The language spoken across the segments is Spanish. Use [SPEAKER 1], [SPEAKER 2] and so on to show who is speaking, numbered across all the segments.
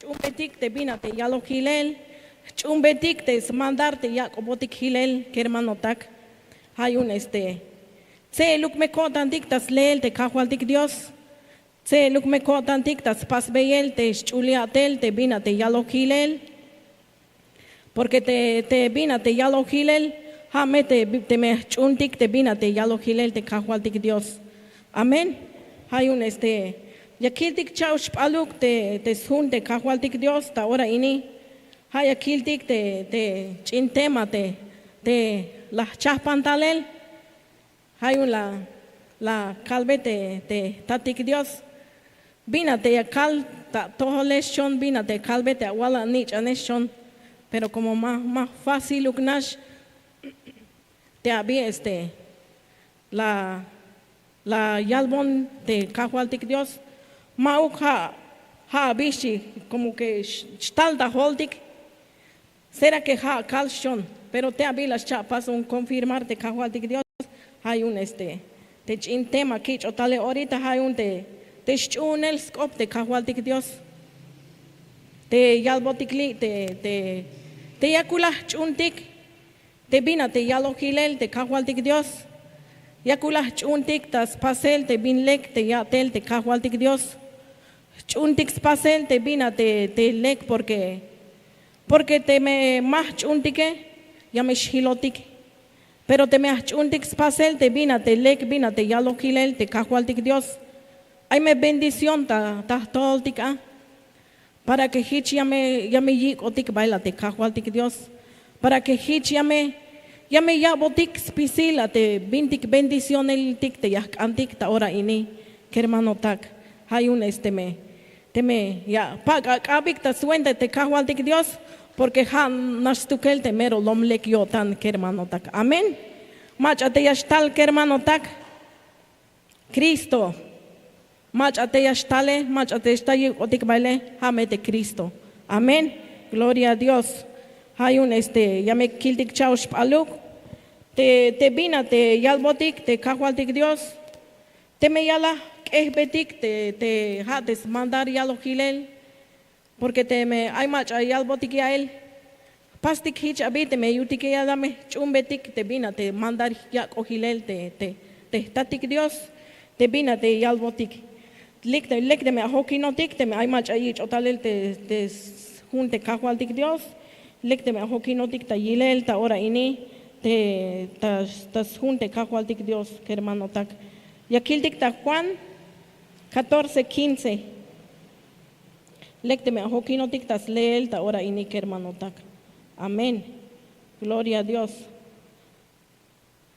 [SPEAKER 1] chumbetik te binate yalo hilel, chumbetik te mandarte ya kobotik hilel, que hermano tak, hay un se luk me kotan dictas leel te kahualtik Dios, se luk me kotan dictas pas beyel te chuliatel te binate yalo hilel, porque te binate yalo hilel, hame te me chuntik te binate yalo hilel te kahualtik Dios. Amén. Hay un yakiltik chaush paluk te sun te kahualtik Dios ta ora ini. Hay yakiltik te chintema te la chaspantalel. Hay un la calve te tatik Dios. Binate yakal ta toho leshon binate calve te awala nich aneshon. Pero como más fácil uknash te había la yalbon de kahualtik Dios, mauk ha bishi, como que stalda holdik, será que ha calcion, pero te abilas chapas un confirmar de kahualtik Dios, hay un te chintema kich o tale ahorita hay un te chunel scop de kahualtik Dios, te yalbotikli, te yakula chuntik, te bina te yalokilel de kahualtik Dios, yakulah chuntik tas pasel te binlek te yatel te kahualtik Dios. Chuntik pasel te bina te lek porque te me más chuntike ya me shilotik. Pero te me chuntik pasel te bina te lek bina te yalokilel te kahualtik Dios. Hay me bendición ta toltika para que hich ya me yik otik baila te kahualtik Dios. Para que hich ya me botik spisila te bintik bendición el tik te yak antik ta ora ini que hermano tak hay un te me ya paga kabik ta suente te kahualtik Dios porque han nastukel te mero lomlek yo tan que hermano tak amén mach ate yashtal que hermano tak Cristo mach ate yashtale mach ate yashtayi otik baile hamete Cristo amén gloria a Dios. Hay un ya me kiltik chaush paluk, te bina te yalbotik, te kahualtik Dios, te me yala kehbetik, te hates mandar yalo hilel, porque te me hay mach yalbotik ya él, pastik hich abite me yutik ya dame chumbetik, te bina te mandar ya kohilel, te tatik Dios, te bina te yalbotik, lek te me ahokinotik, te me hay mach ayich otalel te junte kahualtik Dios. Lekte me ahokinotik ta yilel ta ora ini te tas junte kahualtik Dios que hermano tak. Yakiltik ta Juan 14:15. Lekte me ahokinotik tas leel ta ora ini que hermano tak. Amén. Gloria a Dios.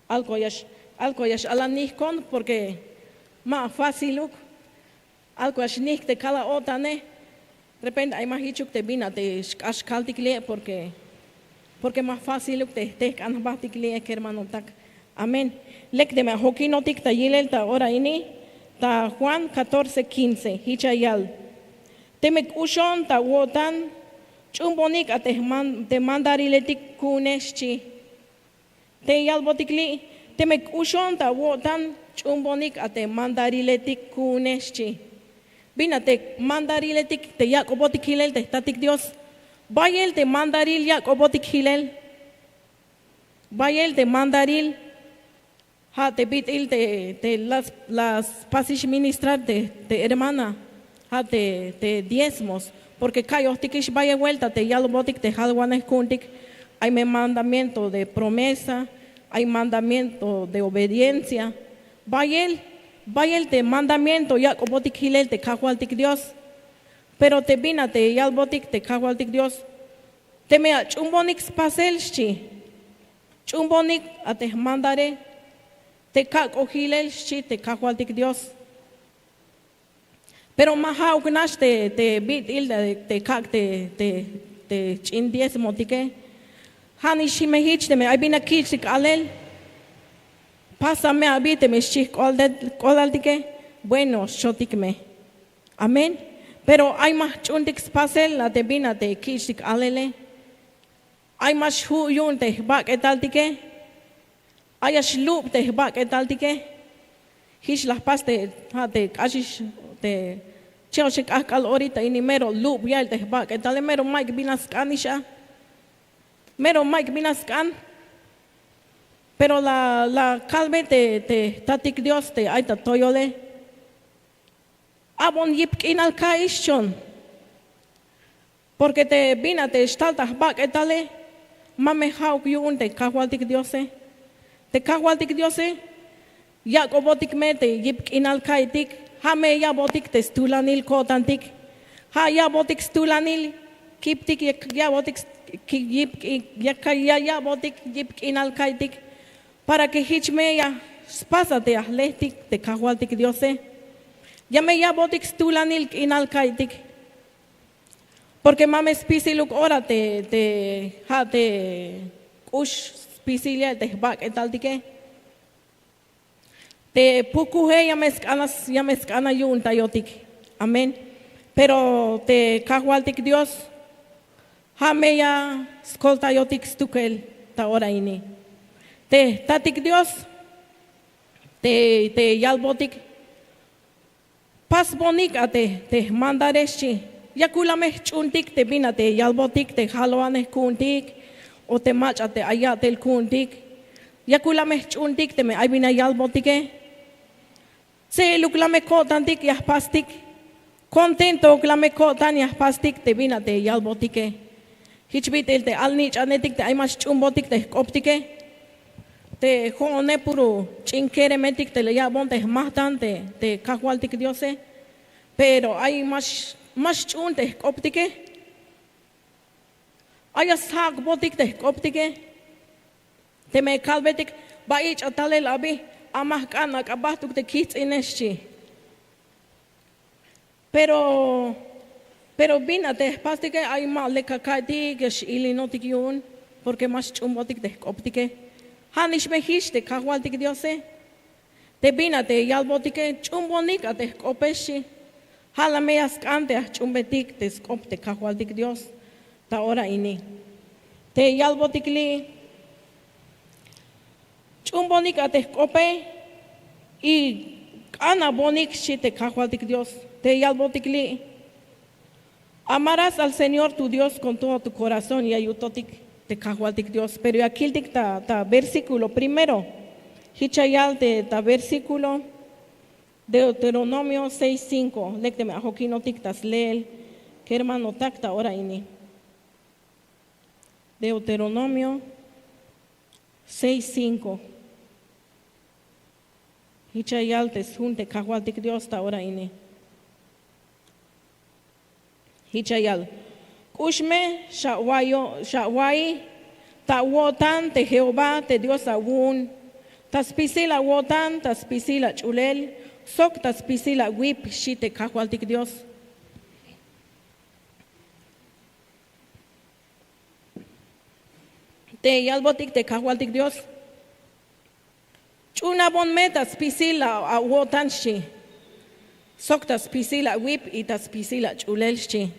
[SPEAKER 1] Algo yash alanihkon porque más fácil algo yash nik te kala otane. De repente hay más hichuk te bina te ashkaltikle porque más fácil te anbatikle que hermano tak. Amén. Lek de me hokinotik ta yilel ta ora ini ta Juan 14:15 hichayal. Te me kushon ta wotan chumbonik te mandariletik kuneshi. Te yalbotikli te me kushon ta wotan chumbonik te mandariletik kuneshi. Bina te mandariletik te yakobotik hilel te tatik Dios. Bayel te mandaril yakobotik hilel. Bayel te mandaril. Ha te bitil te las pasish ministrar te hermana. Ha te diezmos. Porque kayo tikish vaya vuelta te yalobotik te halwanes kuntik. Hay mandamiento de promesa. Hay mandamiento de obediencia. Bayel te mandamiento ya kobotik hilel te kahualtik Dios. Pero te bina te yalbotik te kahualtik Dios. Te me chumbonik spaselchi. Chumbonik ate mandare. Te kakohilel chi te kahualtik Dios. Pero maha uknash te bit il te kak te chindies motike. Hani shimehich te me ay bina kichik alel. Pásame a mí, te me chico bueno, shotikme. Amén. Pero hay más chuntik pasel la te bina te kishik alele. Hay más huyun te bak etaltike. Hay ashlup te bak etaltike. Hish las pas te ashish te Cheo shik akal ahorita y ni mero loop ya el tehbak. Etale mero Mike binaskan isha. Mero Mike binaskan. Pero la calme te tatik Dios te aita toyole. Abon yip inal kaishon. Porque te vina te estaltas bak etale. Mame hauk yun te kahwaltik Diose. Te kahwaltik Diose. Ya kobotik mete yip inal kaitik. Hame ya botik te stulanil kotantik. Ha ya botik stulanil. Kiptik ya botik yip ya botik yip inal kaitik. Para que hichme ya spásate ahlehtik te kahwaltik Diose. Ya me ya botik stulanil inal kaitik. Porque mame spisiluk ora te ush spisilia te bak etaltike. Te pukuhe ya meskana yun tayotik. Amén. Pero te kahwaltik Dios. Hame ya skolta yotik stukel ta ora ini. Te tatik Dios. Te yalbotik. Pas bonik ate te mandareshi. Yakulame chuntik te bina te yalbotik te haloane kuntik. O te machate ayatel kuntik. Yakulame chuntik te me aibina yalbotike. Se luklame kotantik yaspastik. Contento klame kotan yaspastik te bina te yalbotike. Hichbitel te alnich anetik te aimas chumbotik te koptike. Te jone puro chinkere metik te le yabon te mahtan te kahwaltik Diose. Pero hay más chun te koptike. Hay sak botik te koptike. Te me kalbetik baich atale labi. Amah kana kabatuk te kits ineschi. Pero bina te pastike ay mal le kakati que ilinotik yun. Porque más chumbotik te koptike. Hanish me histe kahwaltik Diose. Te bina te yalbotike chumbonik te kopeshi. Hala me askante chumbetik te skopte kahwaltik Dios. Ta ora ini. Te yalbotik li. Chumbonik te kope. Y ana bonik shi te kahwaltik Dios. Te yalbotik li. Amarás al Señor tu Dios con todo tu corazón y ayutotik te kahwaltik Dios. Pero aquí ta versículo primero. Hichayal ta versículo. Deuteronomio 6:5. Lecteme a Joquino tictas leel. Que hermano tacta ahora ini. Deuteronomio 6:5. Hichayal te junte kahwaltik Dios ta ahora ini. Hichayal. Kushme shawai ta wotan te Jehová te Dios aún. Taspisila wotan taspisila chulel. Sok taspisila wip shite kahwaltik Dios. Te yalbotik te kahwaltik Dios. Chuna bon metas pisila a wotan shi. Sok taspisila wip y taspisila chulel shi.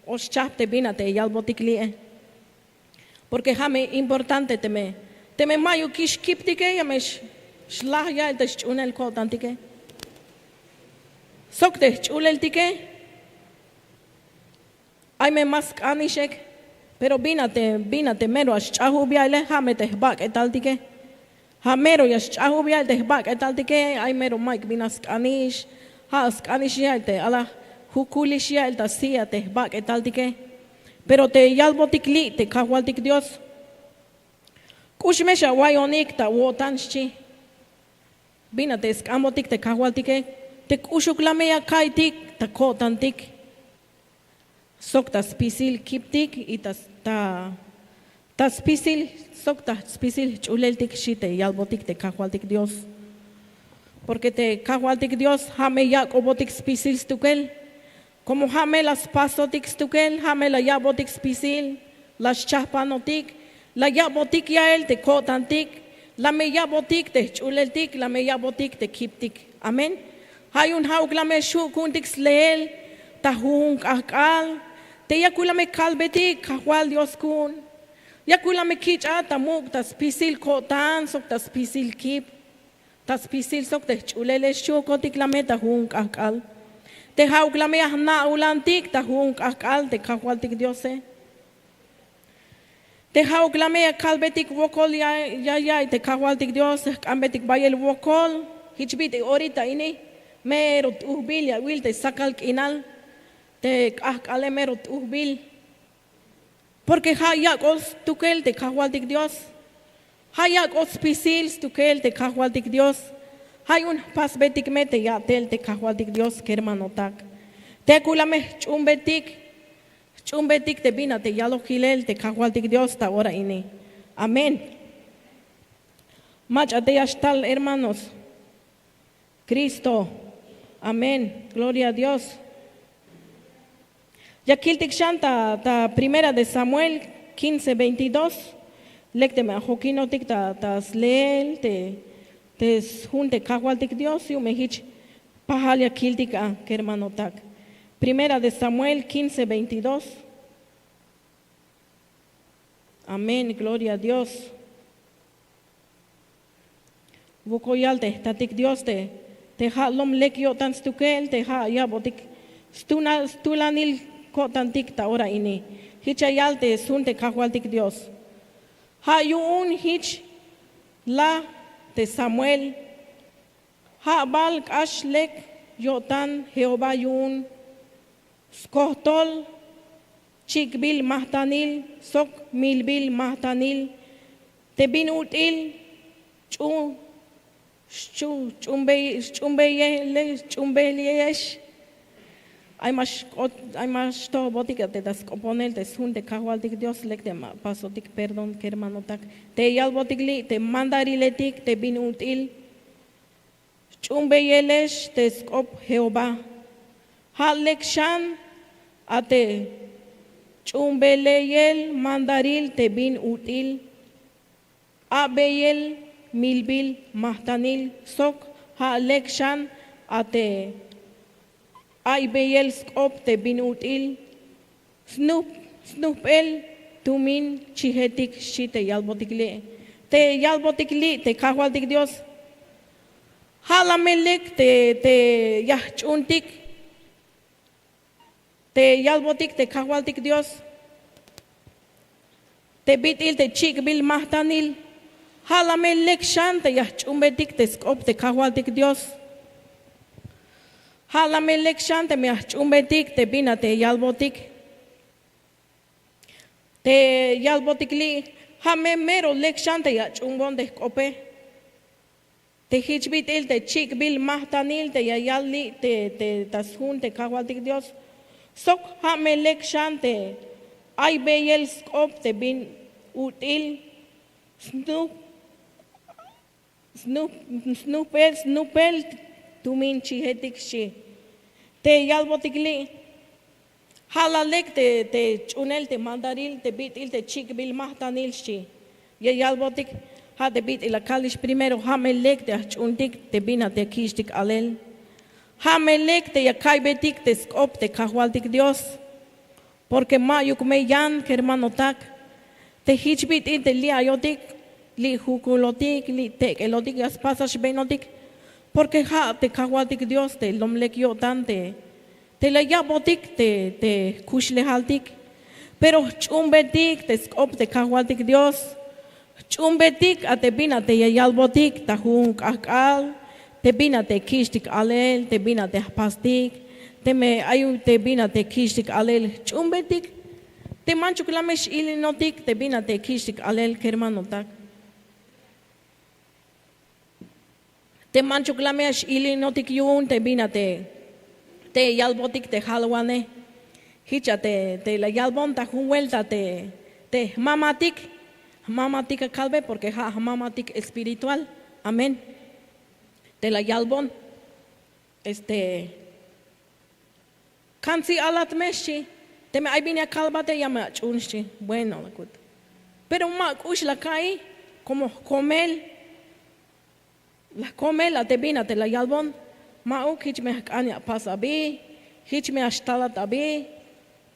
[SPEAKER 1] Os chapte bina te yalbotik lie. Porque jame importante teme mayu kish kiptike yamesh shlah ya te chunel kotantike. Sok te chulel tike. Ay me mask anishek. Pero bínate mero as chahubiale hame te bak etaltike. Hamero yas chahubiale te bak etaltike. Ay mero Mike binas kanish. Has kanish yalte ala hukulish yalta sia te bak etaltike. Pero te yalbotik li te kahwaltik Dios. Kushmesha wayonik ta wotanchi. Bínate skamotik te kahwaltike. Te kushuklameya kaitik ta kotantik. Sok ta spisil kiptik y ta spisil sok ta spisil chuleltik shite yalbotik te kahwaltik Dios. Porque te kahwaltik Dios hame ya kobotik spisil stukel. Como hame las pasotik stukel, hame la yabotik spisil, las chapanotik, la yabotik yael te kotantik, la me yabotik te chuleltik, la me yabotik te kiptik. Amén. Hayun hauk la me shukuntik sleel, ta hunk akal. Te yakulame kalbetik kahwal Dios kun. Yakulame kicha tamuk tas pisil kotan sok tas pisil kip. Tas pisil sok te chulele shukotik la meta hunk akal. Te jauclameas na ulantik, ta jun kakal, te kahualtik Diose. Te jauclamea calbetik wokol ya, te kahualtik Dios, ambetik bayel wokol, hichbit ahorita ini, merot uhbil ya wil te sakal kinal, te kakale merot uhbil. Porque hayak os tukel te kahualtik Dios. Hayak os pisils tukel te kahualtik Dios. Hay un pasbetik mete ya tel te kahualtik Dios que hermano tak. Te kulame chumbetik te bina te yalo hilel te kahualtik Dios ta ora ini. Amén. Mach ate tal hermanos. Cristo. Amén. Gloria a Dios. Ya kiltik shanta ta primera de Samuel 15:22. Lecte me jokinotik ta sleel te junte kahualtik Dios y me hich pahalia kiltik que hermano tak. Primera de Samuel 15:22. Amén, gloria a Dios. Vokoyalte, tatik Dios te halom lekio tan stukel, te ha ya botik stulanil ko tantik ta ora ini. Hichayalte sunte kahualtik Dios. Ha yun hich la de Samuel. Ha bal ashlek yotan Jehová yun. Skohtol, chikbil mahtanil, sok milbil mahtanil, tebin util, chumbeleyesh. Hay más to botica te das componer te sun de kahualtik Dios lek te pasotik perdón que hermano tak. Te yal botikli te mandariletik te bin util, chumbeleyesh te skop Jehová. Halekshan ate chumbeleyel mandaril te bin util abeyel milbil mahtanil sok halekshan ate aibeyel skop te bin util snupel tumin chihetik shite yalbotikli te kahualtik Dios halamelek te yahchuntik te yalbotik te kahualtik Dios. Te bitil te chikbil mahtanil. Halame lekshan te yahchumbetik te skop te kahualtik Dios. Halame lekshan te yahchumbetik te bina te yalbotik. Te yalbotik li. Hame mero lekshan te yahchumbon te skope. Te hichbitil te chikbil mahtanil te yayali te tashun te kahualtik Dios. Sok hamelek shante, ay beyel skop te bin util, snupel tumin chihetik shi. Te yalbotikli, halalek te chunel te mandaril te bitil te chikbil mahtanil shi. Ye yalbotik ha te bit ilakalish primero hamelek te chuntik te bina te kishtik alel. Hamelek te yakaibetik te skop te kahualtik Dios. Porque mayuk me yan que hermano tak. Te hichbit in te liayotik, li hukulotik, li tekelotik, yas pasas benotik. Porque ha te kahualtik Dios te lomlek yotante. Te la yabotik te kushlehaltik. Pero chumbetik te skop te kahualtik Dios. Chumbetik ate bina te yalbotik ta hun kakal. Te bina te kishtik alel, te bina te pastik, te me ayu te bina te kishtik alel, chumbetik, te manchuk lamesh ilinotik, te bina te kishtik alel, kermano tak. Te manchuk lamesh ilinotik yun, te bina te yalbotik te halwane, hicha te la yalbon ta vuelta te mamatik calve porque ha mamatik espiritual, amén. De la yalbon, kansi alat meshi, te me aibine calbate llama chunshi, bueno la kut. Pero ma kush la kai, como comel, la comela te bina te la yalbon, ma uk hich me kanya pasabi, hich me ashtalat abi,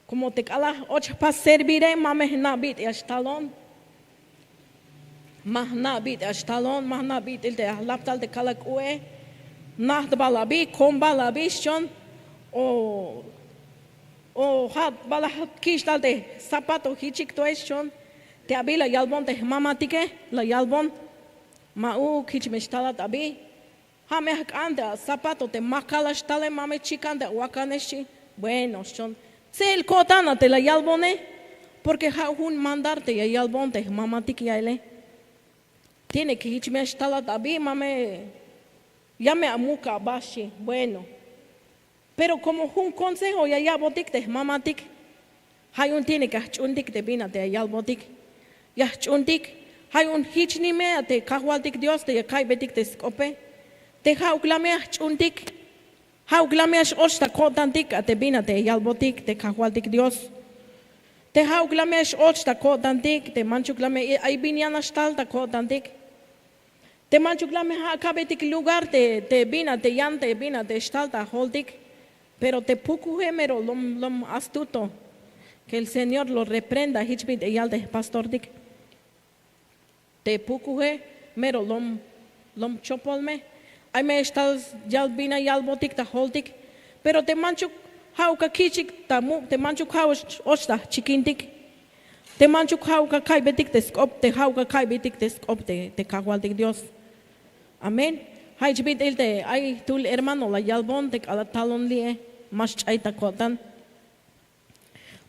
[SPEAKER 1] como te kala och pas servire, ma me nabit ashtalon. Mahna bit ashtalon, mahna bit il te laptal te kalak ue, naht balabi, kom balabi shon, o hat bala kishtal de zapato hichik to eshon te abila yalbon te mamatike la yalbon mau kichmestala tabi ha me anda zapato te makala stale mame chikanda wakaneshi bueno shon sel kotana te la yalbone porque ha un mandarte ya yalbon te mamatike yaile tiene que hichmestala tabi mame ya me amuka bashi bueno. Pero como un consejo ya ya botik te mamatik, hay un tiene que chundik te bina te ya botik, ya chundik, hay un hichni me te kahwaltik Dios te ya kai betik te skope, te hauglame chundik, hauglame osta kotantik te bina te ya botik te kahwaltik Dios, te hauglame osta kotantik te manchuglame ay binyana stalta kotantik. Te manchuglame ha kabetik lugar te bina te yan te bina te stalta holdik. Pero te pukuje mero lom astuto, que el Señor lo reprenda, hichbit eyal de pastor dik. Te pukuje mero lom chopolme, ay me estás yalbina yalbotik ta holdik, pero te manchuk hauka kichik te manchuk osta chikintik, te manchuk hauka kaibetik te skop, te hauka kaibetik te skop te kawaldik Dios. Amén. Hichbit el te ay tul hermano la yalbon te ala talon lie. Más chaita kotan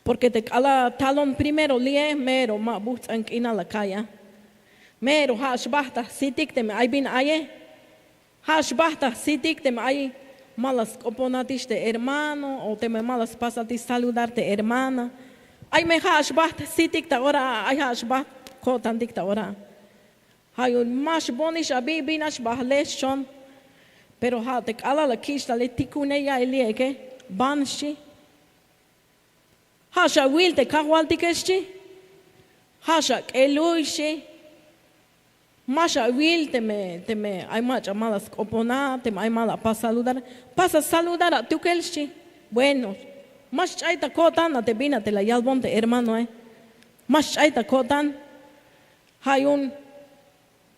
[SPEAKER 1] porque te ala talon primero lie mero ma buts ankina la kaya mero hash bahta sitik te ay bin aye hash bahta sitik te ay malas oponatiste hermano o te me malas pasatis saludarte hermana ay me hash bahta sitik ta ora ay hash baht kotan dik ta ora hay un más bonish abi binash bahleshon pero ha te ala la kista le tikune ya elie ke banshi hasha wil te kahwaltikeshi hasha eluishi masha wil te me ay macha malas opona te ay mala pasa saludar a tu kelshi bueno mas chaita kotan te bina te la yalbon te hermano mas chaita kotan hayun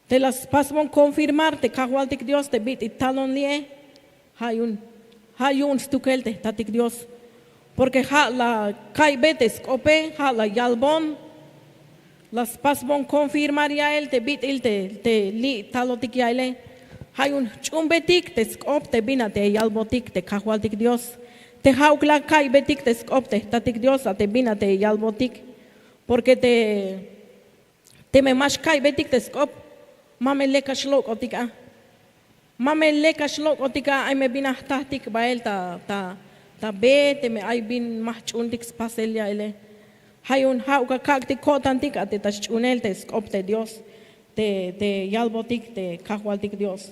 [SPEAKER 1] te las pasmon confirmar te kahwaltik Dios te bit italon lie hayun stukelte tatik Dios porque ha la kaibetes ope ha la yalbon las pasmon confirmar ya el te bit il te li talotik ya ele hayun chumbetik te skop te bina te yalbotik te kahwaltik Dios te haukla kaibetik te skop te tatik Dios te bina te yalbotik porque te me mas kaibetik te skop mame leka shlok otika mame leka shlok otika ay me bina tahtik bael ta be te me ay bin mahchuntik spaselia ele hayun hauka kakti kotantik ate ta chunel te skopte Dios te yalbotik te kahwaltik Dios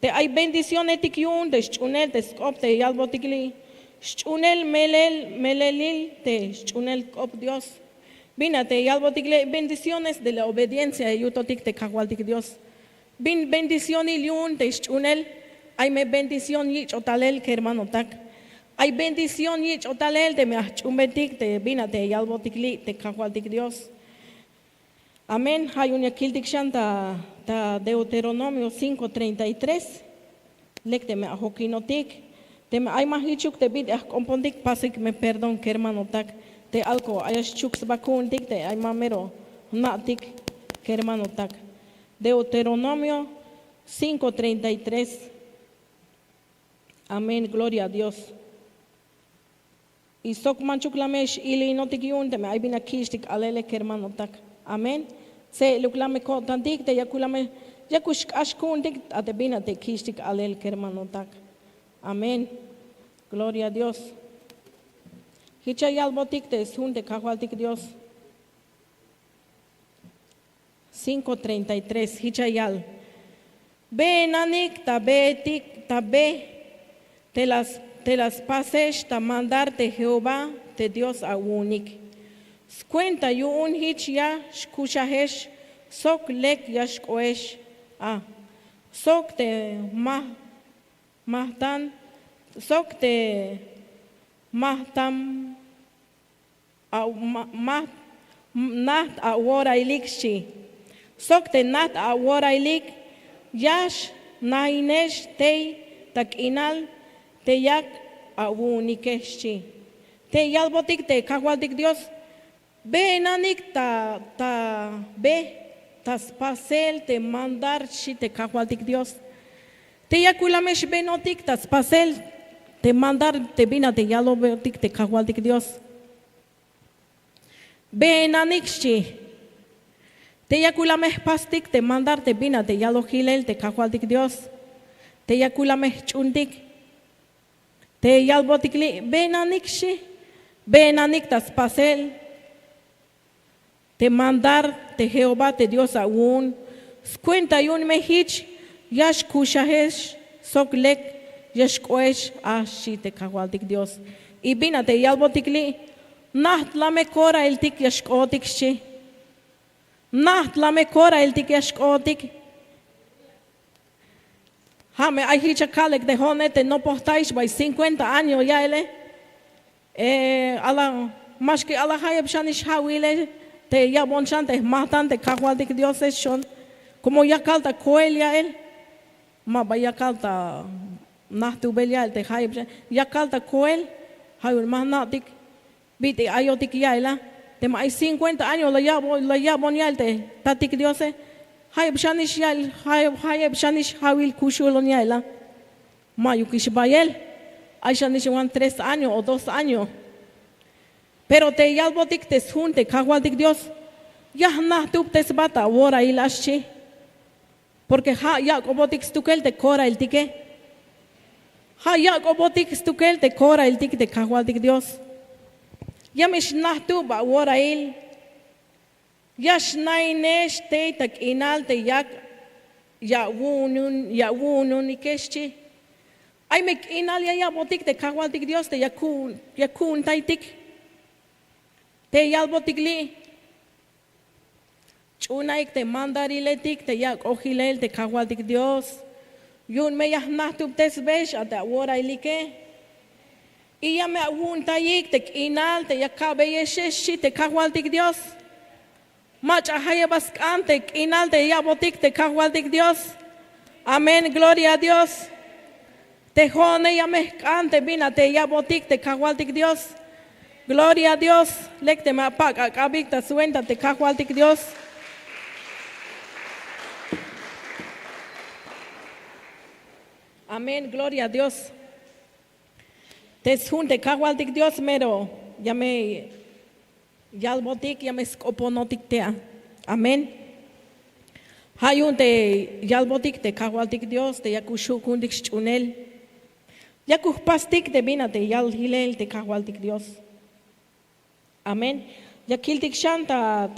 [SPEAKER 1] te ay bendición etik yun te chunel te skopte yalbotik li chunel melelil te chunel kop Dios Bínate, y algo tigre bendiciones de la obediencia y utotik te kahwaltik Dios. Bin bendición y liun te chunel, hay me bendición y chotalel que hermano tak. Hay bendición y chotalel te me chumbetik te bínate y algo tigli te kahwaltik Dios. Amén. Hay un yakiltik shanta ta Deuteronomio 5:33. Lecte me ahokinotik. Te me hay mahichuk te bid compondik pasik me perdón que hermano tak. Te alco ayas chuks bakun dik te ay mamero natik que hermano tak. Deuteronomio 5:33. Amén, gloria a Dios. Y sok manchuk lamesh ili notik yun te me ay binakishtik alele que hermano tak. Amén. Se luklame ko tantik te yakulame yakush ashkun dik ate bina te kishtik alel que hermano tak. Amén. Gloria a Dios. Hichayal botik te sunte kahwaltik Dios. 5:33 Hichayal. Be nanik tabe te las pases ta mandarte Jehová te Dios a unik. Cuenta yo un hich ya shkushahesh sok lek yashkoesh sok te mahtan sok te mahtam nat awora ilik shi sok te nat awora ilik yash nainesh te tak inal te yak aunikeshi. Te yalbotik te kahualtik Dios. Be nanik tas pasel te mandar shi te kahualtik Dios. Te yakulamesh benotik tas pasel te mandar te bina te yalobotik te kahualtik Dios. Be nanik shi. Te yakulameh pastik te mandar te bina te yalohilel te kahualtik Dios. Te yakulameh chuntik. Te yalbotikli benanik shi. Benanik tas pasel. Te mandar te Jehová te Dios aún. 51 mehich. Yash kushahesh. Soklek. Yash koesh. Ashi te kahualtik Dios. Y bina te yalbotikli. Naht la me kora el tik yash kotik shi. Naht la me kora el tik yash kotik. Hame hay hicha kalek de honete no postáis by 50 años ya ele. Más que ala hayab shanish hawile te ya bonchante matante kahualtik Dios es shon. Como ya kalta koel ya el. Ma ba ya kalta nahtu belia el te hayab ya kalta koel. Hayul más natik. Vite ayotik ya ela. Te ma hay 50 años la ya bon ya el te tatik Dios es. Hayab shanish hawil kushulon yaela. Mayukish bayel. Hay shanish 3 años o 2 años. Pero te yalbotik te junte kahualtik Dios. Ya nahtub te bata ahora ilashi. Porque ya kobotik stukel te kora el tique. Ya kobotik stukel te kora el tique te kahualtik Dios. Ya mish nahtub ahora il. Yash nainesh te tak inal te yak ya wunun ikeshchi. Ay mek inal ya botik te kahualtik Dios te yakun taitik. Te yalbotikli. Chunaik te mandariletik te yak ojilel te kahualtik Dios. Yun me yah nahtub tesbesh ata wora ilike. Y ya me awun tayik te inal te yakabe yesheshi te kahualtik Dios. Mach ahaya bascante, inalte yabotik te kahualtik Dios. Amén, gloria a Dios. Te jone ya mezcante, vina te yabotik te kahualtik Dios. Gloria a Dios. Lecte me apaga, acabicta suenta te kahualtik Dios. Amén, gloria a Dios. Te junte kahualtik Dios mero, ya me yalbotik ya me skoponotik tea. Amén. Hayun te yalbotik te kahualtik Dios te yakushukundik chunel. Yakuspastik te bina te yalhilel te kahualtik Dios. Amén. Yakiltik shanta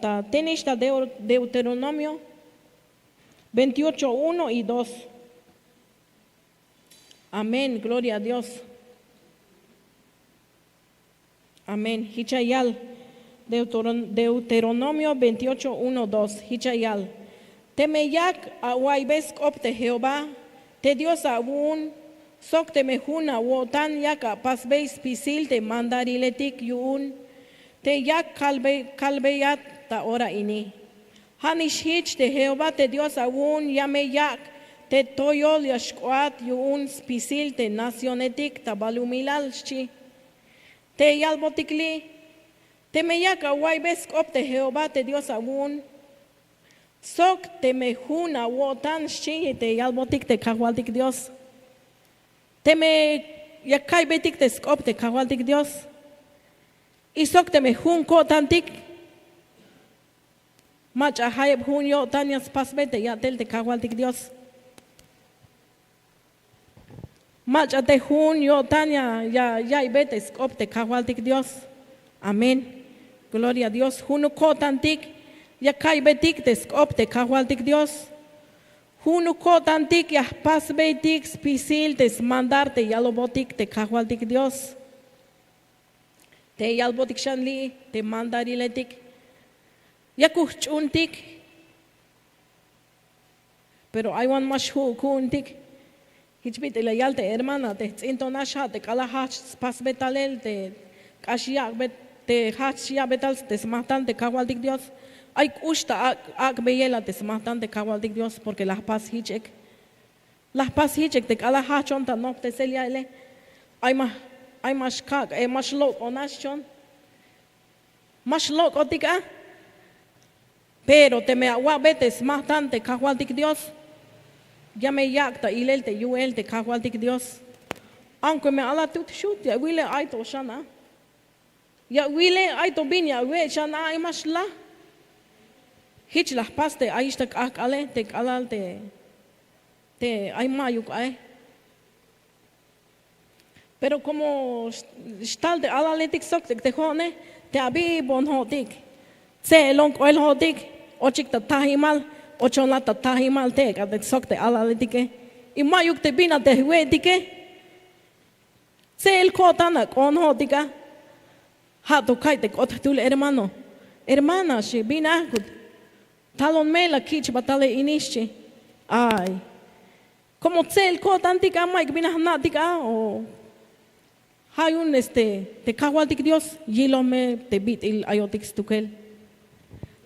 [SPEAKER 1] ta tenista Deuteronomio 28, 1 y 2. Amén, gloria a Dios. Amén. Hichayal. Deuteronomio 28, 1, 2. Hichayal. Temeyak awaibes opte Jehová. Te Dios aún. Sok te mejuna wotan yaka pasbeis pisil te mandariletik yun. Te yak kalbeyat ta ora ini. Hanish hich te Jehová te Dios aún yame yak. Te toyol yashkoat yun pisil te nacionetik ta balumilalchi. Te yalbotikli, te me yaka waibes opte Jehová te Dios aún. Sok te mejuna wotan shi te yalbotik te kahualtik Dios. Te me yakai betik te skop te kahualtik Dios. Y sok te mejun kotantik. Mach ahayeb hun yo tanyas pasbete yatel te kahualtik Dios. Mach ate hun yo tanya ya ibete skop te kahualtik Dios. Amén. Gloria a Dios. Hunu kotantik ya kai betik te skop te kahualtik Dios. Hunu kotantik ya pasbetik spisil te mandarte yalobotik te kahualtik Dios. Te yalbotik shanli te mandariletik. Ya kuchuntik. Pero hay one mash kuntik. Hichbit el yalte hermana te intonasha te kalahach pasbetalel te kashiak bet te hachia betal te smatan te kahualtik Dios. Ay kushta ak beyela te smatan te kahualtik Dios porque las paz hichek. Las paz hichek te kalahachon ta no te seliale. hay más kak, más loco nation, más loco tika, pero te me agua vetes más tante kahualtik Dios, ya me yakta ilelte yuelte kahualtik Dios, aunque me ala tut shoot ya wile aito shana, ya wile aito bin ya we shana ay más la, hitch las paste ahí está ale te alal te ay mayuk ay. Pero como stal de alaletik sok te jone, te abi bon hotik. Se long oil hotik, ochik ta tahimal, ochon la ta tahimal te ka te sok te alaletike. I mayuk te bina te huetike. Se el kotana kon hotika. Hato kai te kot tul hermano. Hermana she bina kut. Talon mela kich batale inishi. Ay. Como se el kotantika maik bina natika o hay un te kahualtik Dios, yilome te bit il ayotik stukel.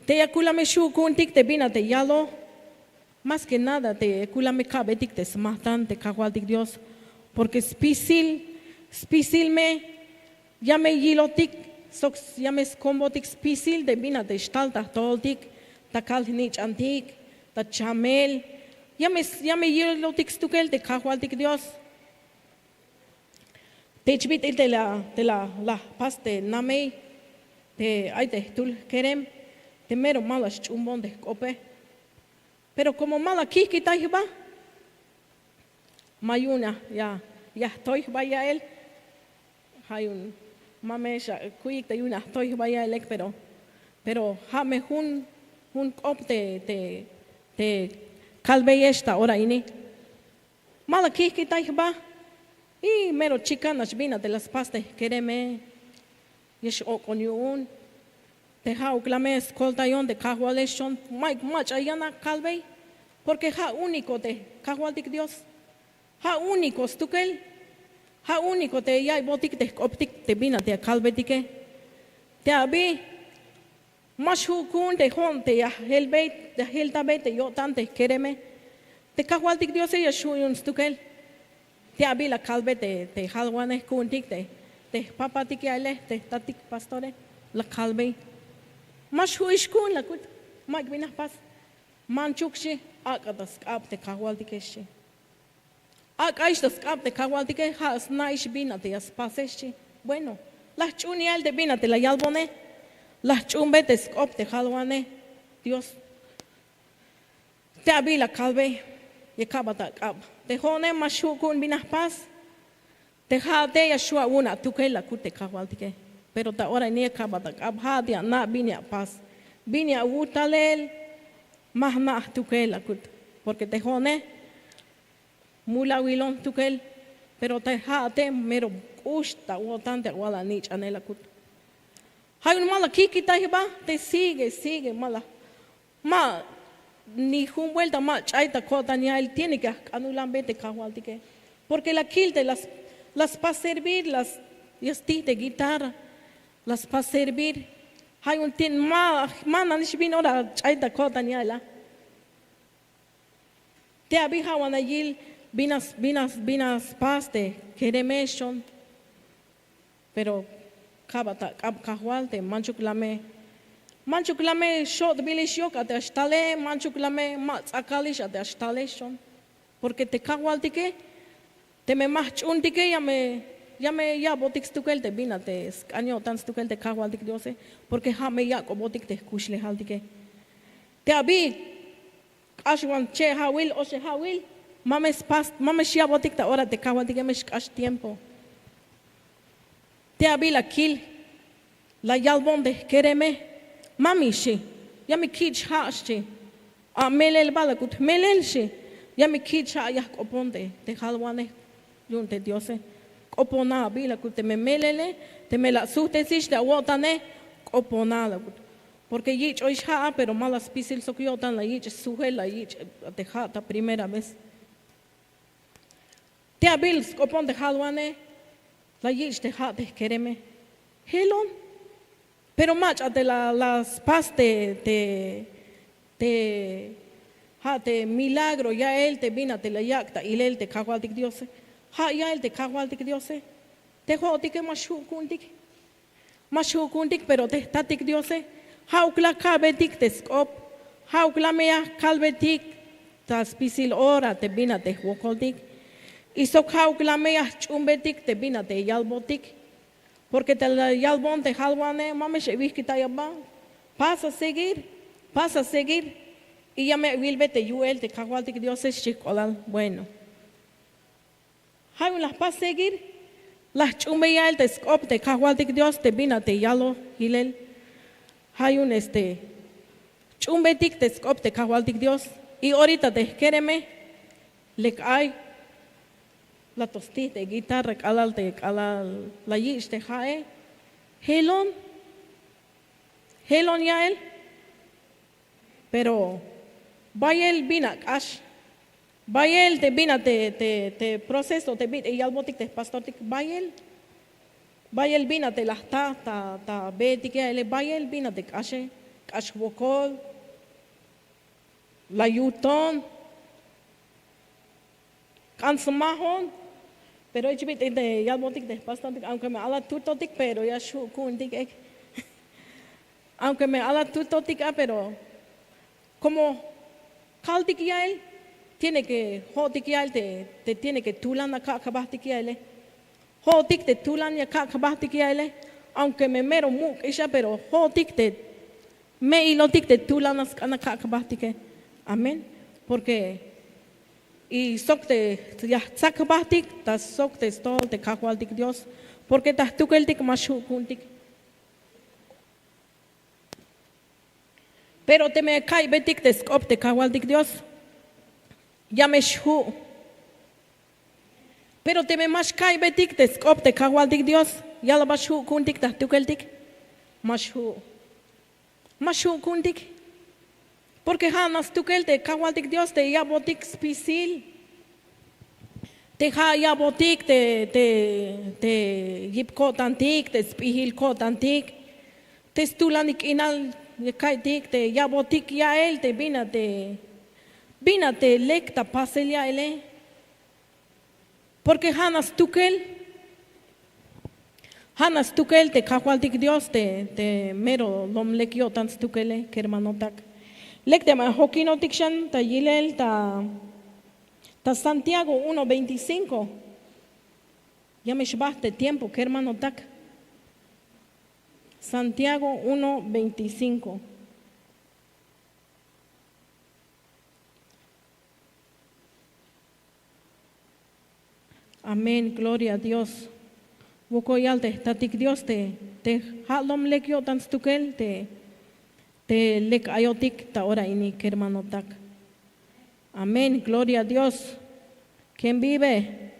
[SPEAKER 1] Te yakulame shukuntik te bina te yalo. Más que nada te yakulame kabetik te smatan te kahualtik Dios. Porque spisil me, llame yilotik, sox llame skombotik spisil te bina te stalta toltik, ta kalnich antik, ta chamel. Llame yilotik stukel te kahualtik Dios. Te chbit il te la paste namei te ay te tul kerem te mero malas chumbon de cope pero como mala kiki taiba mayuna ya toy vaya él hay un mamesha kuik te una toy vaya él pero jame un cop te calve esta hora ini mala kiki taiba. Y mero chicanas vina de las pastas quereme yesh o conyun te hau clame escoltayon de cahualeshon mike mach ayana calvei porque ha único te cahualtik Dios ha único stukel ha único te yai botik te optik te vina te calvetike te abi mashu kun te honte ya helbeit de heltabete yo tante quereme te cahualtik Dios ya shuyun stukel te abi la calve te halwane kuntik te papatik yale te tatik pastore la calve mas huish kun la kut mag bina pas manchukshi akadas kap te kawaldikeshi akaish das kap te kawaldike has naish bina te aspaseshi bueno la chunial de bina te la yalbone la chumbete skop te halwane Dios te abi la calve ye kabata kap te hone mashukun binah pas te hate yashua una tukela kute kawaltike pero ta ora ni kabata abhadia na binia pas binia utalel mahna tukela kut porque te hone mula wilon tukel pero te hate mero usta wotante wala nich anela kut hay un mala kiki tahiba te sigue mala ma ni un vuelta más chaita cota ni él tiene que anular vete cahualtique porque la quilte las para servir las de guitarra las para servir hay un tin mana ni vino ahora chaita cota ni él te abija wanayil binas paste keremeshon pero kabata cahualte manchuklame shot bilishok ate ashtale manchuklame matzakalish ate ashtaleshon porque te kawaltike te me machuntike ya botik stukel te bina te año tan stukel te kawaltik diose porque hame ya ko botik te kushle haltike te abi ashwan che hawil o she hawil mames ya botik ta ora te kawaltike mesh ash tiempo te abi la kil la yalbon de kereme Mami she, ya mi kich hashi, a melel balakut, melel she, ya mi kich ha ya koponte, te halwane, yunte diose, kopona bilakut, te me melele, te me la suhtesish, te awotane, kopona lakut. Porque yich oish ha, pero malas pisil sokyotan la yich suhela yich te hata primera vez. Te abils kopon te halwane, la yich te hate kereme. Helon. Pero más de las pas te milagro ya él te vina te la yacta y él te cagualtic diose ha ya él te cagualtic diose te jotik mashukuntik, pero te statik diose, haukla kabetik te skop, haukla mea kalbetik, tas pisil ora te bina te wokoltik, isok haukla mea chumbetik te bina te yalbotik, porque te yalbon te halwane, mames evihkita yaba, pasa a seguir, y ya me vilvete yuel te kahualtik dioses chicolal, bueno. Hay unas pas seguir, las chumeyal te skop te kahualtik dios te bina te yalo hilel. Hay un chumbetik te skop te kahualtik dios, y ahorita te quereme, le hay la tostita de guitarra, calal la yish te jae, helon ya él, pero vaya el bina ash, vaya el te bina te proceso te bina y albotik te pastortik vaya el bina te las ta betik ya él vaya el bina te ash wokol la yuton cansamajon, pero el chibit de yalbotik te pastortik aunque me ala tutotik pero ya shukuntik aunque me ala tutotik pero como kaltik ya él tiene que jotik ya él te tiene que tulan acá kabahtik ya él jotik te tulan ya acá kabahtik ya él aunque me mero muk ella pero jotik te me ilotik te tulan acá kabahtik amén porque y sok te ya sakabahtik tas sok te stol te kakwaltik Dios porque tas tukeltik mashukuntik pero te me kai betik te skop te kakwaltik Dios ya me shu pero te me mas kai betik te skop te kakwaltik Dios ya la bashu kuntik tas tukeltik mashu kuntik porque hanas tukel te kakwaltik Dios te yabotik spisil te yabotik te yipkotantik te spihilkotantik te stulanik inal kaitik te yabotik ya él te bina te lekta pasel ya él porque hanas tukel te kakwaltik Dios te mero lom lekiotan tukele kermanotak lekte ma hokinotik shan ta yilel ta Santiago 1:25 ya me shbaste tiempo kermanotak Santiago 1:25 amén, gloria a Dios. Wokoyal te tatik Dios te halom lekio tan stukel te lek ayotik ta ora ini hermano tak. Amén, gloria a Dios. ¿Quién vive?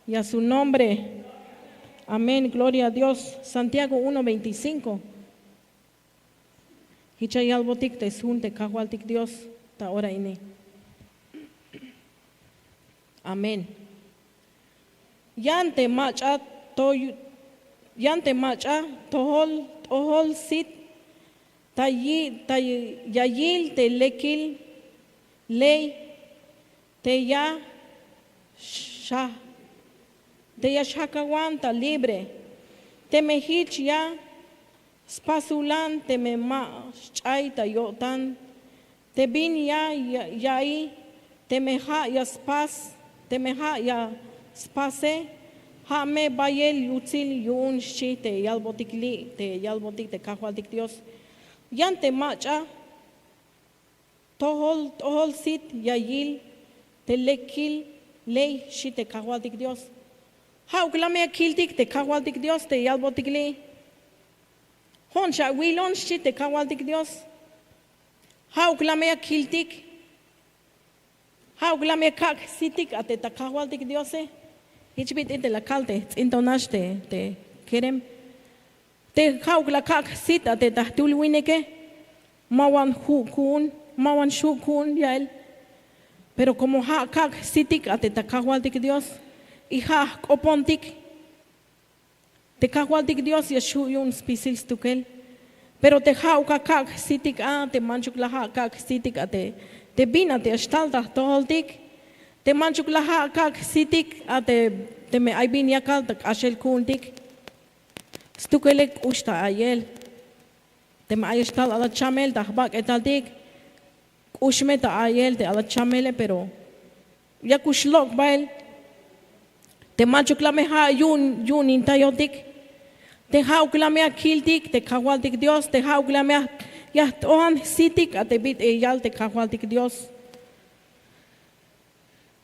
[SPEAKER 1] Y a su nombre. Amén, gloria a Dios. Santiago 1:25. Hichayal botik te sunte kahualtik Dios ta ora ini. Amén. Yante macha tohol sit yayil te lekil ley te ya shakawan ta libre te mehich ya spasulan te me ma chay ta yotan te bin yai te meha ya spas te meha ya spase ha me bayel yutzil yun shi te yalbotik te kahualtik Dios yante macha tohol sit yayil te lekil ley shi te kahualtik Dios ha uklame kiltik te kahualtik Dios te yalbotik li hon sha wilon shi te kahualtik Dios ha uklame kiltik ha uklame kak sitik ate ta kahualtik Dios Hichbit inte la kalte, intonash te kerem. Te hauk la kak sita te tahtul wineke, mawan shukun yael. Pero como ha kak sitik ate ta kahualtik Dios, y ha kopontik, te kahualtik Dios ya shuyun spisil stukel. Pero te hauk kak sitik te manchuk la ha kak sitik ate, te bina te astalta toholtik. Te manchuk laha kak sitik ate te me ay bin yakal tak ashel kuntik. Stukelek usta ayel. Te me ay estal ala chamel tak bak etaltik. Ushme ta ayel te ala chamele pero ya kushlok bail. Te macho klame ha yun intayotik. Te ha uklame akiltik te kawaltik Dios te ha uklame ya tohan sitik ate bit eyal te kawaltik Dios.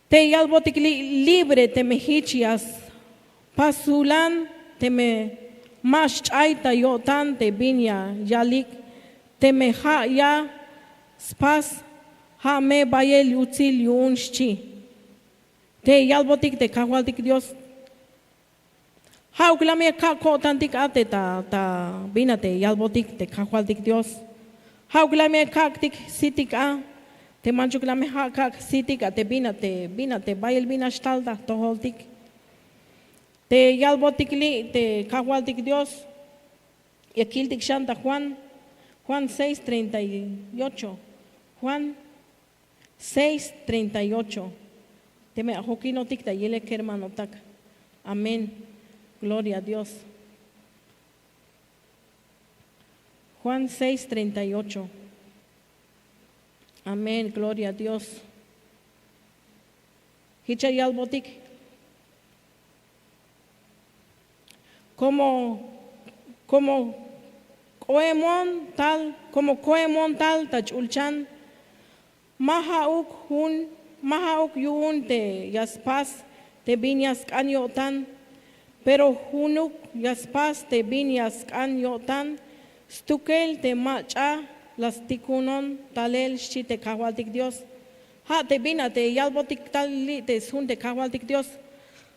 [SPEAKER 1] Te yalbotik libre te me hichias pasulan te me mas chaita yotan te binya yalik te me ha ya spas ha me bayel util yunchi te yalbotik te kawaltik Dios ha uklame ka kotantik ate ta binate yalbotik te kawaltik Dios ha uklame kaktik sitik a te manchuklame ha kak sitik ate binate bayel binastalda toholtik te yalbotik li te kawaltik Dios y akiltik shanta Juan 6:38 Juan 6:38 te me ajokinotik ta yele kermanotak amén gloria a Dios Juan 6:38 amén gloria a Dios hicha yalbotik como koemon tal tachulchan mahauk yun te yaspas te binyas kanyotan pero hunuk yaspas te binyas kanyotan stukel te macha las tikunon talel shi te kawaltik Dios ha te bina te yalbotik tal te sun te kawaltik Dios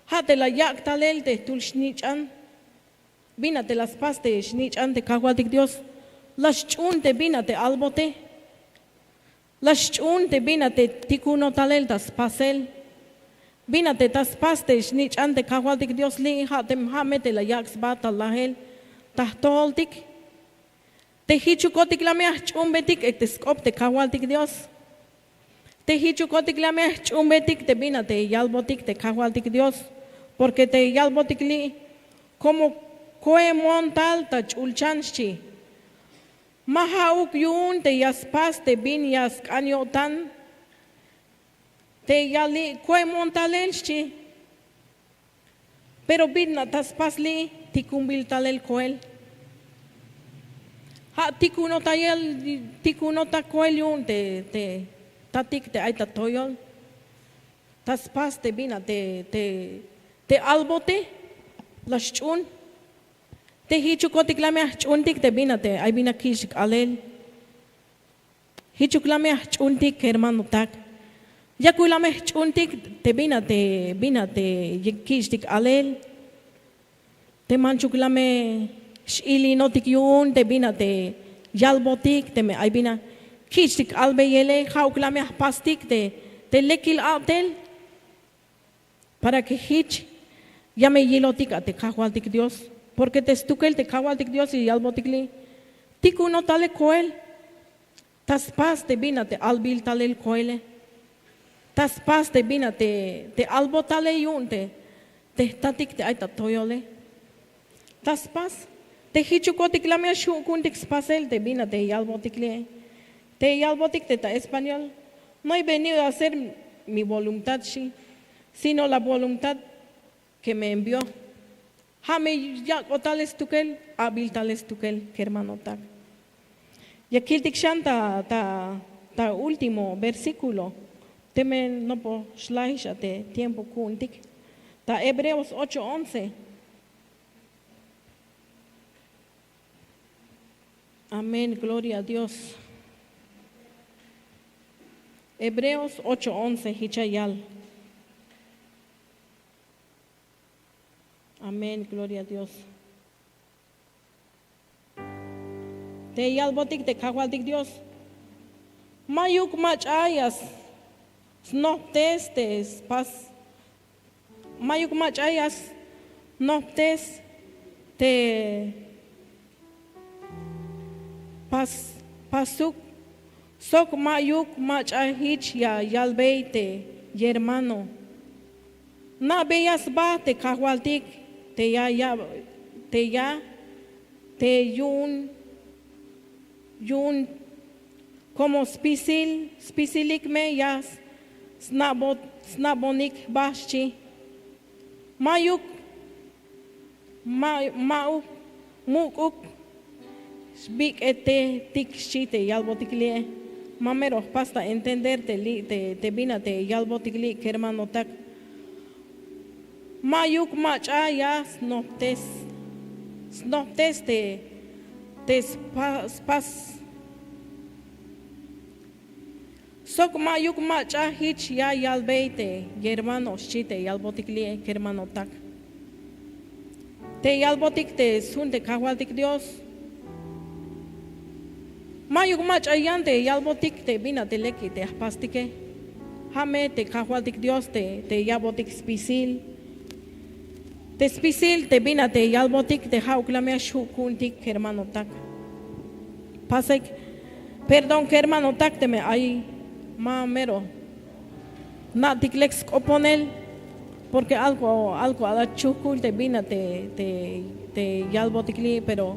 [SPEAKER 1] ha te la yak talel te tulshnichan bina te las paste shnichan te kawaltik Dios las chun te bina te albote las chun te bina te tikuno talel tas pasel bina te tas paste shnichan te kawaltik Dios li ha te mete la yak sbata lahel tahtoltik te hichukotik la mea chumbetik ek te skop te kawaltik Dios te hichukotik la mea chumbetik te bina te yalbotik te kawaltik Dios porque te yalbotik li como koemon tal ta chulchanchi mahauk yun te yaspas te bin yas kanyotan te yali koemon talelchi pero bina taspas li tikumbil talel koel ha tikuno ta koel yun te tatik te aita toyol taspas te bina te albote las chun te hichukotik la mea chuntik te bina te ay bina kishik alel hichuk la mea chuntik hermano tak yaku la mea chuntik te bina te kishtik alel te manchuk la mea shili notik yun te bina te yalbotik te me ay bina kishtik albe yele hauk la mea pastik te lekil altel para que hich llame yilotik ate kawaltik Dios porque te stukel te kawaltik Dios y albotikli tiku no tale koel tas pas te bina te albil talel koele tas pas te bina te albotale yun te tatik te aita toyole tas pas te hichukotik la mea shukuntik spasel te bina te albotikli te albotik te ta español no he venido a hacer mi voluntad sino la voluntad que me envió Hame ya otales tukel, abil tales tukel, que hermano tak. Y aquí el dicshanta ta último versículo. Temen no po shlaisha te tiempo kuntik. Ta Hebreos 8:11. Amén, gloria a Dios. Hebreos 8:11, hichayal. Amén, gloria a Dios. Te yalbotik te kawaltik Dios. Mayuk machayas. Snoptes te pas. Mayuk machayas. Noptes te pasuk. Sok mayuk machahich ya yalbeite, hermano. Na veas ba te kahualtik, te yun como spisilik me ya snabonik bashi. Mayuk mukuk big ete tik shite yalbotiklie. Mamero pasta entender te vina te yalbotikli hermano tak. Mayuk macha ya snoptes te spas. Sok mayuk macha hich ya yalbeite hermano shite yalbotikli hermano tak. Te yalbotik te sun te kahwaltik Dios. Mayuk mach ayante yalbotik te vina te leki te aspastike. Hame te kahwaltik Dios te yalbotik spisil. Te spisil te vina te yalbotik te hauklame shukuntik hermano tak. Pasek perdón hermano tak te me ay mamero. Na tiklex oponel. Porque algo a la chukul te vina te yalbotikli, pero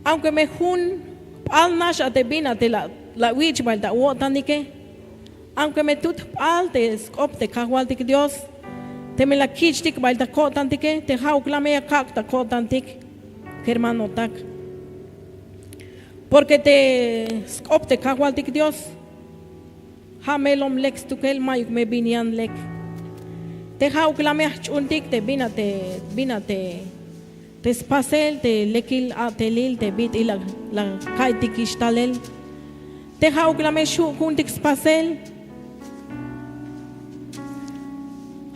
[SPEAKER 1] aunque me jun al nasha te vina te la wich balta wotanike, aunque me tut al te skop te kahwaltik Dios, te me la kichtik balta kotantike, te hauklame ya kakta kotantik, hermano tak. Porque te skop te kahwaltik Dios, hamelom lex tukel mayuk me binian lek. Te hauklame chuntik te bina te spasel te lekil atelil te bit ila la kaitik ishtalel. Te hauklame shukuntik spasel.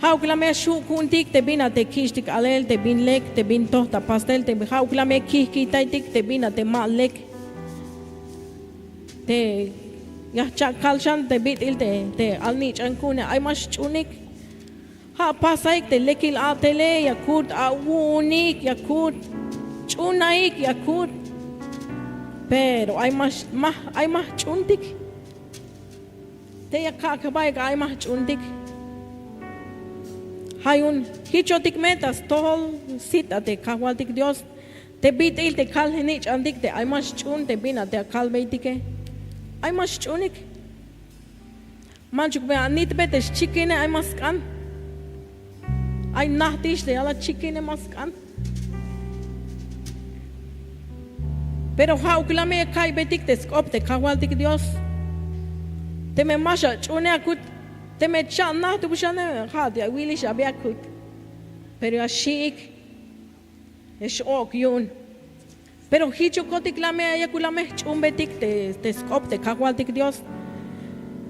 [SPEAKER 1] Hauklame shukuntik te bina te kishtik alel te bin lek te bin tohta pastel te hauklame kihkitaitik te bina te ma lek. Te ya chakalshan te bit il te alnich ankune ay mas chunik. Ha pasaik te lekil atele yakut awunik yakut chunaik yakut pero ay mas chuntik te yakakabay ay mas chuntik hayun hichotik metas tol sita te kahwaltik Dios te bitil te kalhenich andik te ay mas chun te bina te kalbeitike ay mas chunik manchuk be anit betes chikine ay mas kan ay nahtish de ala chikine maskan. Pero hauklame kai betik te skop te kahwaltik Dios. Te me masha chune akut te me chan nah tu bushane ha de wili shabe akut. Pero ashik es ok yun. Pero hicho kotik lame ayakulame chun betik te skop te kahwaltik Dios.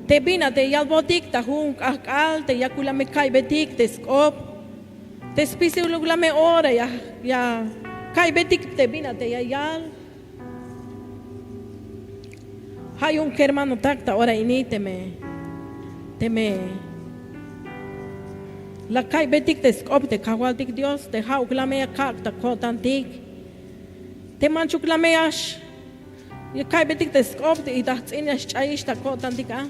[SPEAKER 1] Te bina te yalbotik ta hun akal te yakulame kai betik te skop. Te spisiuluglame ora ya kai betik te bina te yal. Hay un hermano takta ora ini te me la kai betik te skop te kahwaltik Dios te hauklame ya kakta kotantik. Te manchuklame yash ya kai betik te skop te idahtsin yash chaish ta kotantik ah.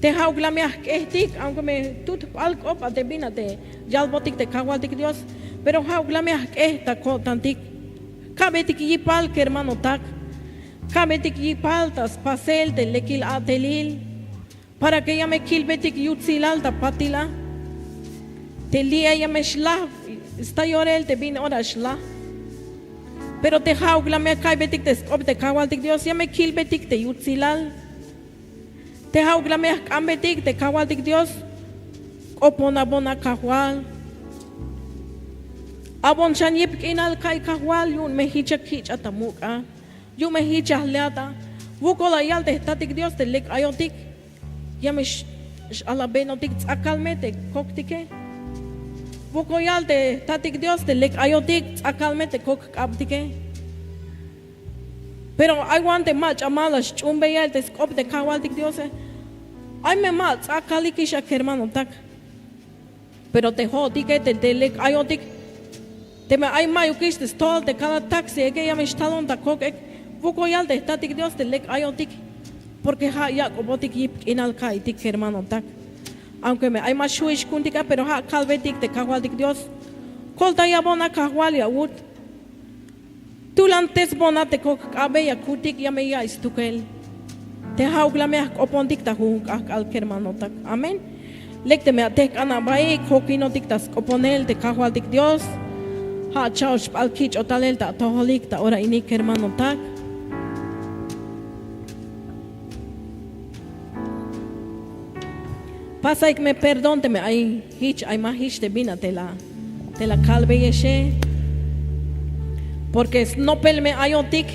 [SPEAKER 1] Te hauklame ya kehtik aunque me tut alkop te bina te yalbotik te kahwaltik Dios, pero hauklame ya kehta kotantik. Kabetik yipal hermano tak. Kabetik yipal tas pasel te lekil atelil. Para que ya me kilbetik yutzilal ta patila. Te lia ya me shla. Está yorel te bin ora shla. Pero te hauklame ya kabetik te skop te kahwaltik Dios ya me kilbetik te yutzilal. Te hauklame ya kambetik te kahwaltik Dios. Opona bona kahwal. Abon chan yip kinal kai kahwal yun me hicha kich atamuka. Yun me hicha leata. Vukola yal te tatik Dios te lek ayotik. Ya me alabenotik akalmete koktike. Vukoyal te tatik Dios te lek ayotik akalmete kok abtike. Pero I want the match amalas chumbeyal te skop te kahwaltik Dios. Ay me mat akalikisha hermano tak. Pero te jodike te lek ayotik. Te me ay mayukis te stol te cada taxi que ya me estalon ta kok. Vukoyal te tatik Dios te lek ayotik. Porque ha ya kobotik yip inal kaitik hermano tak. aunque me hay más shuish kuntika, pero ha calvetik te kahualtik Dios. Kolta ya bona kahual ya ut. Tulantes bona te kok abe ya kutik ya me ya istukel. Te haugla me opontik ta huk al kermanotak. Amén. Lekte me atek anabai kokinotik tas oponel te kahualtik Dios. Ha chaush al kich otalel ta toholik ta ora ini kermanotak. Pasa que me perdón, te me hay hich, hay más hich te vina te la calve yeshe. Porque snopel me ayotik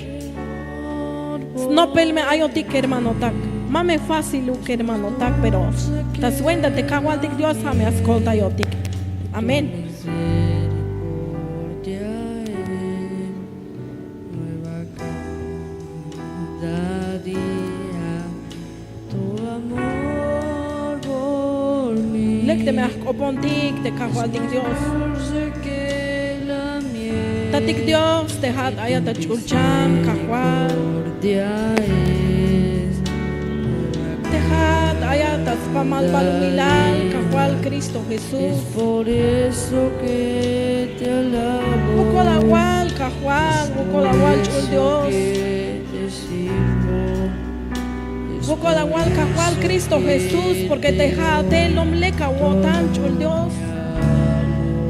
[SPEAKER 1] hermano tak. Mame fácil hermano tak, pero tas wenda te kawaltik Dios ha me ascolta yotik. Amén. Lekte me opontik te kawaltik Dios. Tatik Dios te hat ayat chulchan kahwal. Te hat ayat pamal balumilal kahwal Cristo Jesús.
[SPEAKER 2] Es por eso que te alabo.
[SPEAKER 1] Bukolawal kahwal, bukolawal chul Dios. Bukolawal kahwal Cristo Jesús, porque te hat el omleka wotan chul Dios.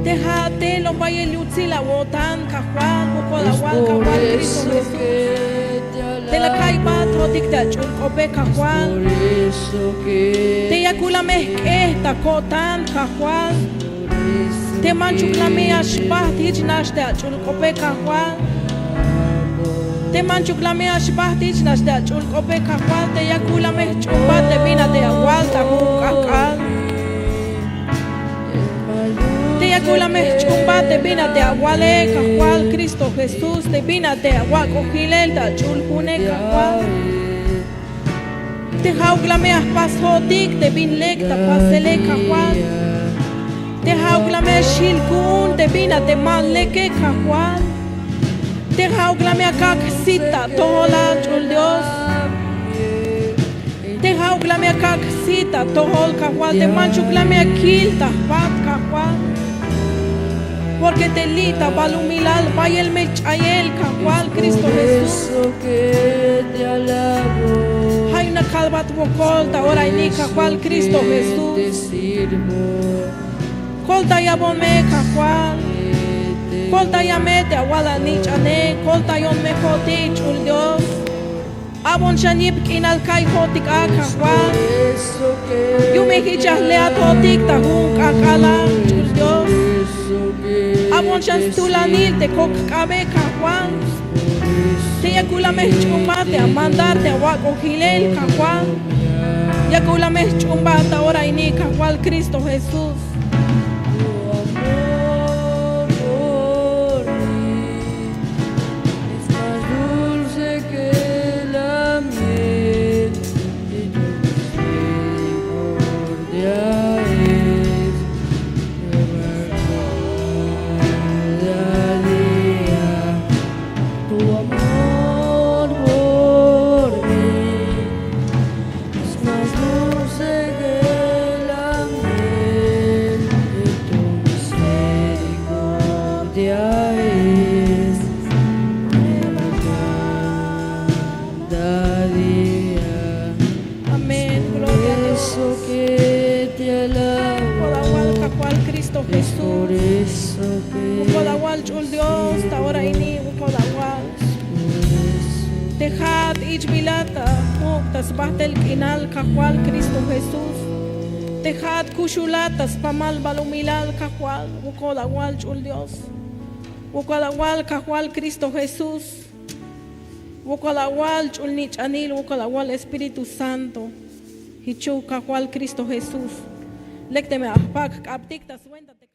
[SPEAKER 1] Déjate lo vaya lutzila wotan kahwal bukolawal kahwal Cristo Jesús. Te la caiba todikta chul kope kahwal. Te yakula mehkehta kotan kahwal. Te manchukla me ashbah tijnashte chul kope kahwal. Te manchukla me ashbah tijnashte chul kope kahwal. Te yakula mehchupa te vina de awal ta kahwal. Te yakula me chumba te vina te aguale kahwal Cristo Jesús te vina te agua cojilel ta chulpune kahwal. Te haugla me aspasotik te vin lek ta pasele kahwal. Te haugla me shilkun te vina te maleke kahwal. Te haugla me akaksita tohola chul Dios. Te haugla me akaksita tohol kahwal te manchukla me akil ta pat kahwal. Porque te lita balumilal vaya el mechayel kahwal Cristo Jesús.
[SPEAKER 2] Que te alabo.
[SPEAKER 1] Hay una calvat vocolta ahora en kahwal Cristo
[SPEAKER 2] Te
[SPEAKER 1] Jesús.
[SPEAKER 2] sirvo.
[SPEAKER 1] Colta ya bome kahwal. Colta ya mete awala nichane. Colta yon me joti chul Dios. Abon shanip kinal kai jotik a kahwal.
[SPEAKER 2] Eso que
[SPEAKER 1] Yo me hichas lea totik ta huk akala chul Dios. Abon shan stulanil te kok kabe kahwal. Te yakula me chumbate a mandarte a wako hilel kahwal. Yakula me chumbate ahora ini kahwal Cristo Jesús. Amén, gloria a Dios.
[SPEAKER 2] Que te alabo.
[SPEAKER 1] Bukolawal kahwal Cristo
[SPEAKER 2] Por
[SPEAKER 1] Jesús.
[SPEAKER 2] eso que
[SPEAKER 1] Bukolawal chul Dios ta ahora ini bukolawal. Dejad ich bilata tas bahtel kinal kahwal Cristo Jesús. Dejad kushulatas pamal balumilal kahwal bukolawal chul Dios. Bukolawal kahwal Cristo Jesús. Bukolawal chul nichanil bukolawal Espíritu Santo. Hichu kahwal Cristo Jesús. Lekte me ahpak kaptik tas wenda te